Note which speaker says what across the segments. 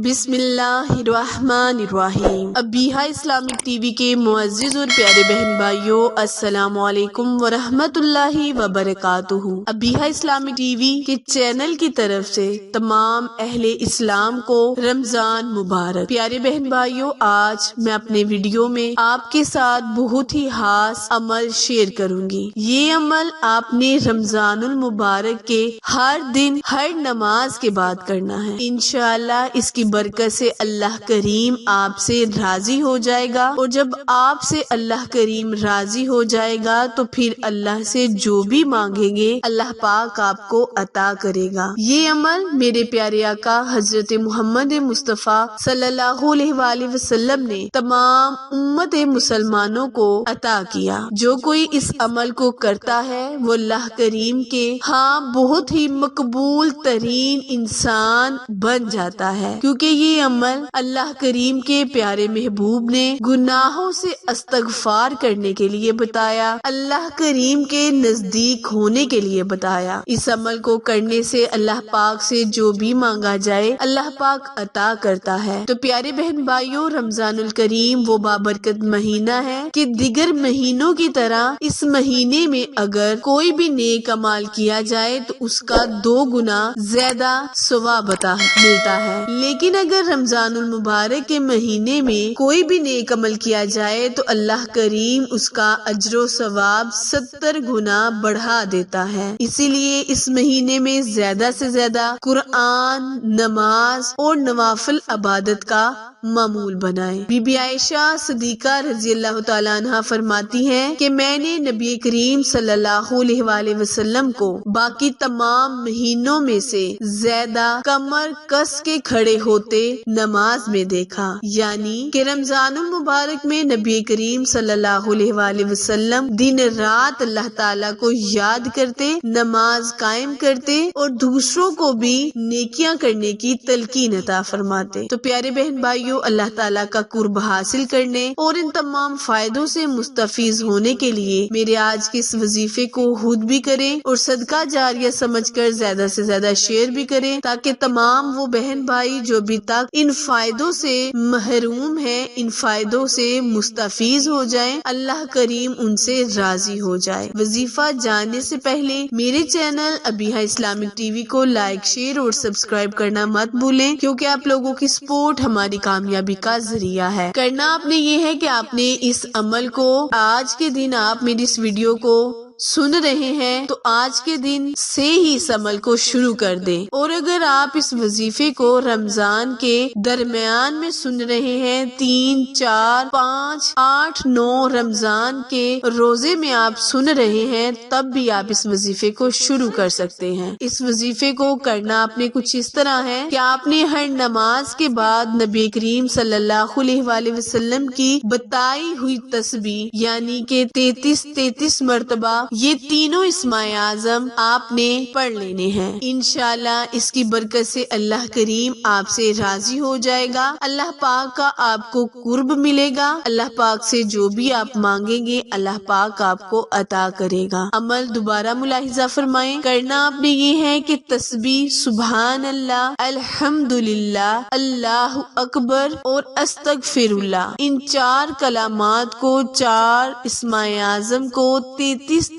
Speaker 1: بسم اللہ الرحمن الرحیم۔ ابیہا اسلامک ٹی وی کے معزز اور پیارے بہن بھائیوں، السلام علیکم ورحمۃ اللہ وبرکاتہ۔ ابیہا اسلامک ٹی وی کے چینل کی طرف سے تمام اہل اسلام کو رمضان مبارک۔ پیارے بہن بھائیوں، آج میں اپنے ویڈیو میں آپ کے ساتھ بہت ہی خاص عمل شیئر کروں گی۔ یہ عمل آپ نے رمضان المبارک کے ہر دن ہر نماز کے بعد کرنا ہے۔ انشاءاللہ اس کی برکت سے اللہ کریم آپ سے راضی ہو جائے گا، اور جب آپ سے اللہ کریم راضی ہو جائے گا تو پھر اللہ سے جو بھی مانگیں گے اللہ پاک آپ کو عطا کرے گا۔ یہ عمل میرے پیارے آقا حضرت محمد مصطفیٰ صلی اللہ علیہ وآلہ وسلم نے تمام امت مسلمانوں کو عطا کیا۔ جو کوئی اس عمل کو کرتا ہے وہ اللہ کریم کے ہاں بہت ہی مقبول ترین انسان بن جاتا ہے، کیونکہ یہ عمل اللہ کریم کے پیارے محبوب نے گناہوں سے استغفار کرنے کے لیے بتایا، اللہ کریم کے نزدیک ہونے کے لیے بتایا۔ اس عمل کو کرنے سے اللہ پاک سے جو بھی مانگا جائے اللہ پاک عطا کرتا ہے۔ تو پیارے بہن بھائیوں، رمضان الکریم وہ بابرکت مہینہ ہے کہ دیگر مہینوں کی طرح اس مہینے میں اگر کوئی بھی نیک عمل کیا جائے تو اس کا 2 گنا زیادہ ثواب ملتا ہے، لیکن اگر رمضان المبارک کے مہینے میں کوئی بھی نیک عمل کیا جائے تو اللہ کریم اس کا اجر و ثواب 70 گنا بڑھا دیتا ہے۔ اسی لیے اس مہینے میں زیادہ سے زیادہ قرآن، نماز اور نوافل عبادت کا معمول بنائیں۔ بی بی عائشہ صدیقہ رضی اللہ تعالیٰ عنہ فرماتی ہیں کہ میں نے نبی کریم صلی اللہ علیہ وآلہ وسلم کو باقی تمام مہینوں میں سے زیادہ کمر کس کے کھڑے ہوتے نماز میں دیکھا، یعنی کہ رمضان المبارک میں نبی کریم صلی اللہ علیہ وآلہ وسلم دن رات اللہ تعالیٰ کو یاد کرتے، نماز قائم کرتے اور دوسروں کو بھی نیکیاں کرنے کی تلقین عطا فرماتے۔ تو پیارے بہن بھائیوں، اللہ تعالیٰ کا قرب حاصل کرنے اور ان تمام فائدوں سے مستفیض ہونے کے لیے میرے آج کے اس وظیفے کو خود بھی کریں اور صدقہ جاریہ سمجھ کر زیادہ سے زیادہ شیئر بھی کریں، تاکہ تمام وہ بہن بھائی جو ابھی تک ان فائدوں سے محروم ہیں ان فائدوں سے مستفیض ہو جائیں، اللہ کریم ان سے راضی ہو جائے۔ وظیفہ جاننے سے پہلے میرے channel Abiha Islamic T V کو لائک، شیئر اور سبسکرائب کرنا مت بھولیں، کیونکہ آپ لوگوں کی سپورٹ ہماری کامیابی کا ذریعہ ہے۔ کرنا آپ نے یہ ہے کہ آپ نے اس عمل کو آج کے دن آپ میری اس ویڈیو کو سن رہے ہیں تو آج کے دن سے ہی اس عمل کو شروع کر دیں، اور اگر آپ اس وظیفے کو رمضان کے درمیان میں سن رہے ہیں 3، 4، 5، 8، 9 رمضان کے روزے میں آپ سن رہے ہیں، تب بھی آپ اس وظیفے کو شروع کر سکتے ہیں۔ اس وظیفے کو کرنا آپ نے کچھ اس طرح ہے کہ آپ نے ہر نماز کے بعد نبی کریم صلی اللہ علیہ وآلہ وسلم کی بتائی ہوئی تسبیح یعنی کہ 33 مرتبہ یہ تینوں اسماء اعظم آپ نے پڑھ لینے ہیں۔ انشاءاللہ اس کی برکت سے اللہ کریم آپ سے راضی ہو جائے گا، اللہ پاک کا آپ کو قرب ملے گا، اللہ پاک سے جو بھی آپ مانگیں گے اللہ پاک آپ کو عطا کرے گا۔ عمل دوبارہ ملاحظہ فرمائیں، کرنا آپ نے یہ ہے کہ تسبیح سبحان اللہ، الحمدللہ، اللہ اکبر اور استغفر اللہ، ان 4 کلمات کو 4 اسماء اعظم کو 33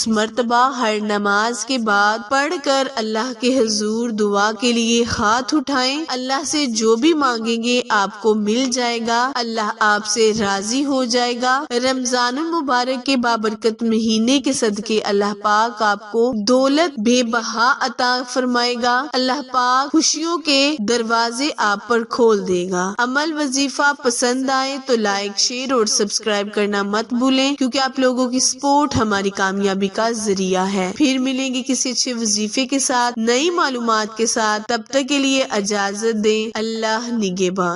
Speaker 1: مرتبہ ہر نماز کے بعد پڑھ کر اللہ کے حضور دعا کے لیے ہاتھ اٹھائیں۔ اللہ سے جو بھی مانگیں گے آپ کو مل جائے گا، اللہ آپ سے راضی ہو جائے گا۔ رمضان المبارک کے بابرکت مہینے کے صدقے اللہ پاک آپ کو دولت بے بہا عطا فرمائے گا، اللہ پاک خوشیوں کے دروازے آپ پر کھول دے گا۔ عمل وظیفہ پسند آئے تو لائک، شیئر اور سبسکرائب کرنا مت بھولیں، کیونکہ آپ لوگوں کی سپورٹ ہماری کامیابی کا ذریعہ ہے۔ پھر ملیں گے کسی اچھے وظیفے کے ساتھ، نئی معلومات کے ساتھ، تب تک کے لیے اجازت دیں۔ اللہ نگہبان۔